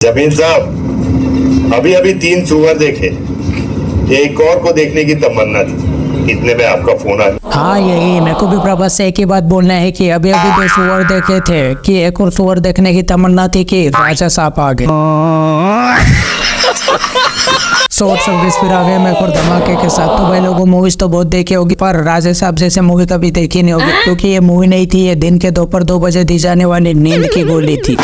जमीन साहब, अभी अभी 3 सुअर देखे, एक और को देखने की तमन्ना थी। इतने में आपका फोन आ गया। हाँ, यही मेरे को भी प्रभास से एक ही बात बोलना है कि अभी अभी 2 सुअर देखे थे कि एक और सुअर देखने की तमन्ना थी कि राजा साहब आ गए। सोच फिर आ गए मैं और धमाके के साथ। तो भाई लोगों मूवीज तो बहुत देखे होगी, पर राजा साहब जैसे मूवी कभी देखी नहीं होगी, क्योंकि ये मूवी नहीं थी, ये दिन के दोपहर 2 बजे दी जाने वाली नींद की गोली थी।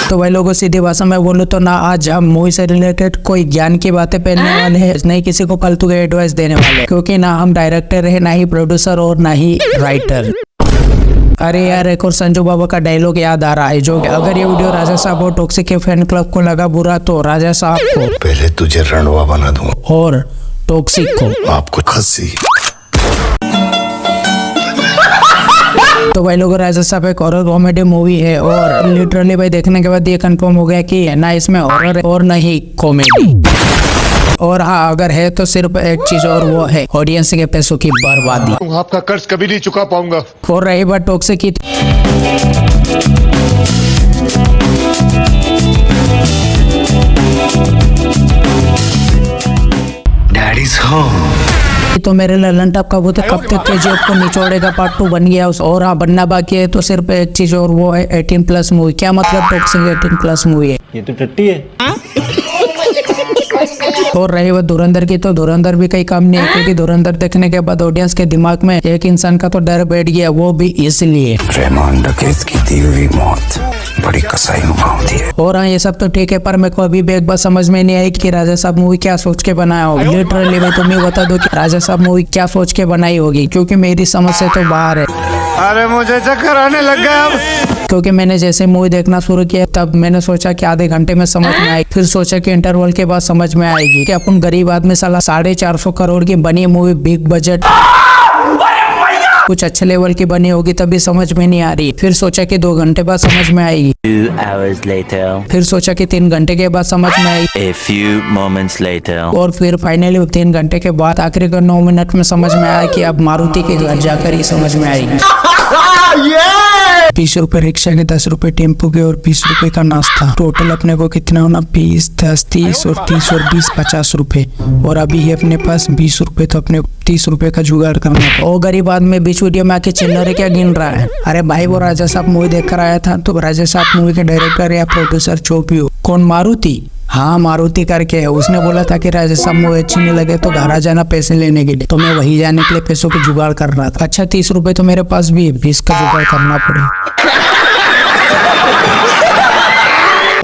तो भाई लोगों सीधी भाषा में बोलूँ तो ना आज हम मूवी से रिलेटेड कोई ज्ञान की बातें पहनने वाले हैं, नहीं किसी को फालतू के एडवाइस देने वाले, क्योंकि ना हम डायरेक्टर है, ना ही प्रोड्यूसर और ना ही राइटर। अरे यार, एक और संजू बाबा का डायलॉग याद आ रहा है, जो अगर ये वीडियो राजा साहब और टॉक्सिक के फैन क्लब को लगा बुरा तो राजा साहब को पहले तुझे रणवा बना दूं और टॉक्सिक को आपको खस्सी। तो भाई लोग राजा साहब एक हॉरर कॉमेडी मूवी है और लिटरली भाई देखने के बाद ये कंफर्म हो गया कि ना इसमें हॉरर है और ना ही कॉमेडी। और हाँ, अगर है तो सिर्फ एक चीज और वो है ऑडियंस के पैसों की बर्बादी। आपका कर्ज कभी नहीं चुका पाऊंगा। और रही बात टॉक्सिक की, डैडीज होम। तो मेरे ललन टॉप कबूतर कब तक केजीएफ को निचोड़ेगा पार्ट 2 बन गया और हाँ, बनना बाकी है। तो सिर्फ एक चीज और वो है 18+ मूवी। क्या मतलब टॉक्सिक 18+ मूवी है? ये तो टट्टी है। और रही वो धुरंधर की, तो धुरंधर भी कहीं कम नहीं है, क्योंकि धुरंधर देखने के बाद ऑडियंस के दिमाग में एक इंसान का तो डर बैठ गया, वो भी इसलिए रहमान डकैत की दी हुई मौत बड़ी कसाई नुमा होती है। और हाँ, ये सब तो ठीक है, पर मेरे को अभी भी एक बात समझ में नहीं आई कि राजा साहब मूवी क्या सोच के बनाया होगा। लिटरली भाई तुम ही बता दो कि राजा साहब मूवी क्या सोच के बनाई होगी, क्योंकि मेरी समझ से तो बाहर है। अरे मुझे चक्कर आने लग गया अब। क्योंकि मैंने जैसे मूवी देखना शुरू किया तब मैंने सोचा कि आधे घंटे में समझ में आएगी, फिर सोचा कि इंटरवल के बाद समझ में आएगी कि अपन गरीब आदमी साला 450 करोड़ की बनी मूवी, बिग बजट, कुछ अच्छे लेवल की बनी होगी, तभी समझ में नहीं आ रही। फिर सोचा कि 2 घंटे बाद समझ में आएगी, 2 hours later. फिर सोचा कि 3 घंटे के बाद समझ में आएगी, A few moments later. और फिर फाइनली 3 घंटे के बाद आखिरी का 9 मिनट में समझ में आया कि अब मारुति के घर जाकर ही समझ में आएगी। 20 रुपए रिक्शा के, 10 रुपए टेम्पो के और 20 रुपए का नाश्ता। टोटल अपने को कितना होना? 20, 10, 30 और 30 और 20, 50 रुपए। और अभी है अपने पास 20 रुपए, तो अपने 30 रुपए का जुगाड़ करना था। और गरीब आदमी बीच वीडियो में आके चिल्लरे क्या गिन रहा है? अरे भाई, वो राजा साहब मूवी देख कर आया था, तो राजा साहब मूवी के डायरेक्टर या प्रोड्यूसर जो भी हो, कौन? मारुति। हाँ, मारुति करके है। उसने बोला था कि राजा साहब मूवी अच्छी नहीं लगे तो घर आ जाना पैसे लेने के लिए, तो मैं वही जाने के लिए पैसों की जुगाड़ कर रहा था। अच्छा, 30 रुपए तो मेरे पास भी है, 20 का जुगाड़ करना पड़े।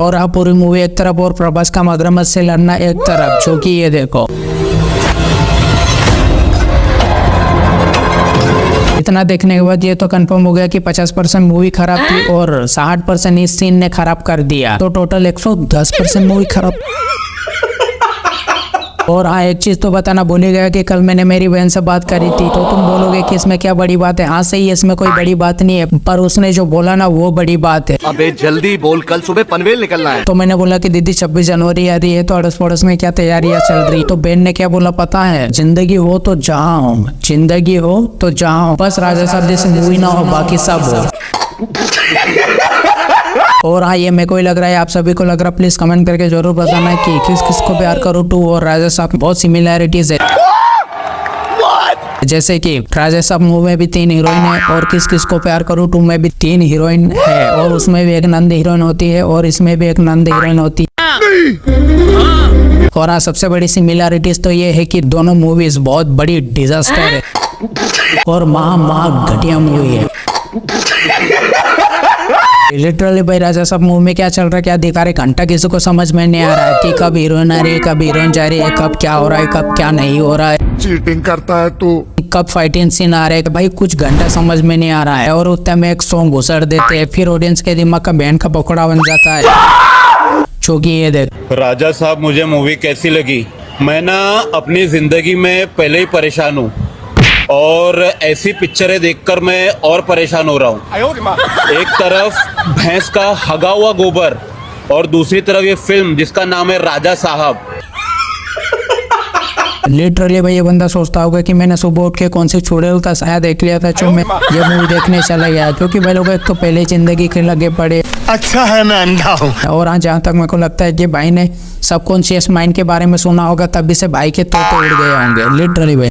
और आप पूरी मूवी एक तरफ और प्रभास का मगरमच्छ से लड़ना एक तरफ, जो कि ये देखो। इतना देखने के बाद ये तो कंफर्म हो गया कि 50% मूवी खराब थी और 60% इस सीन ने खराब कर दिया, तो टोटल 110% मूवी खराब। और हाँ, एक चीज तो बताना भूल ही गया कि कल मैंने मेरी बहन से बात करी थी, तो तुम बोलोगे कि इसमें क्या बड़ी बात है। हाँ सही है, इसमें कोई बड़ी बात नहीं है, पर उसने जो बोला ना वो बड़ी बात है। अबे जल्दी बोल, कल सुबह पनवेल निकलना है। तो मैंने बोला कि दीदी 26 जनवरी आ रही है, तो अड़ोस पड़ोस में क्या तैयारियां चल रही। तो बहन ने क्या बोला पता है? जिंदगी हो तो जहाँ हो, जिंदगी हो तो जहाँ हो, बस राजा साहब जैसे मूवी ना हो, बाकी सब हो। और हाँ, ये मेरे को ही लग रहा है, आप सभी को लग रहा है, प्लीज कमेंट करके जरूर बताना कि किस किस को प्यार करूं 2 और राजा साहब बहुत सिमिलैरिटीज है। जैसे कि राजा साहब मूवी में भी 3 हीरोइन है और किस किस को प्यार करूं 2 में भी 3 हीरोइन है, और उसमें भी एक नंद हीरोइन होती है और इसमें भी एक नंद हीरोइन होती है। और हाँ, सबसे बड़ी सिमिलैरिटीज तो ये है कि दोनों मूवीज बहुत बड़ी डिजास्टर है और महा घटिया मूवी है। लिटरली भाई राजा साहब मूवी में क्या चल रहा है, क्या दिखा रहे, घंटा किसी को समझ में नहीं आ रहा है कि कब हीरोइन आ रही है, कब हीरोइन जा रही है, कब क्या हो रहा है, कब क्या नहीं हो रहा है, चीटिंग करता है तू, कब फाइटिंग सीन आ रहे हैं, भाई कुछ घंटा समझ में नहीं आ रहा है। और उतने में एक सॉन्ग घुसर देते हैं, फिर ऑडियंस के दिमाग का बैंड का पकौड़ा बन जाता है, जो कि ये देख। राजा साहब मुझे मूवी कैसी लगी? मैं ना अपनी जिंदगी में पहले ही परेशान हूँ और ऐसी पिक्चरें देखकर मैं और परेशान हो रहा हूँ। एक तरफ भैंस का हगा हुआ गोबर और दूसरी तरफ ये फिल्म जिसका नाम है राजा साहब। लिटरली भाई ये बंदा सोचता होगा कि मैंने सुबह उठ के कौन सी चुड़ैल का साया देख लिया था, जो मैं ये मूवी देखने चला गया, क्योंकि भाई लोग एक तो पहले जिंदगी के लगे पड़े अच्छा है मैं अंधा हूँ। और हाँ, जहाँ तक मेरे को लगता है कि भाई ने सबकॉन्शियस माइंड के बारे में सुना होगा, तभी से भाई के तोते उड़ गए होंगे लिटरली भाई।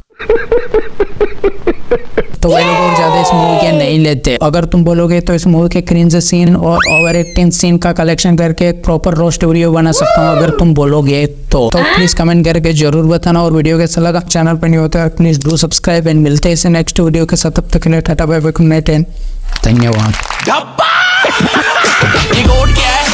तो भाई लोग और ज्यादा इस मूवी के नहीं लेते। अगर तुम बोलोगे तो इस मूवी के क्रिंज सीन और ओवर एक्टिंग सीन का कलेक्शन करके एक प्रॉपर रोस्ट वीडियो बना सकता हूँ, अगर तुम बोलोगे तो प्लीज कमेंट करके जरूर बताना। और वीडियो कैसा लगा, चैनल पर नहीं होता प्लीज डू सब्सक्राइब एंड मिलते हैं इसे नेक्स्ट वीडियो के साथ। तब तक के लिए tata bye bye, good night and धन्यवाद। ये गोट क्या है?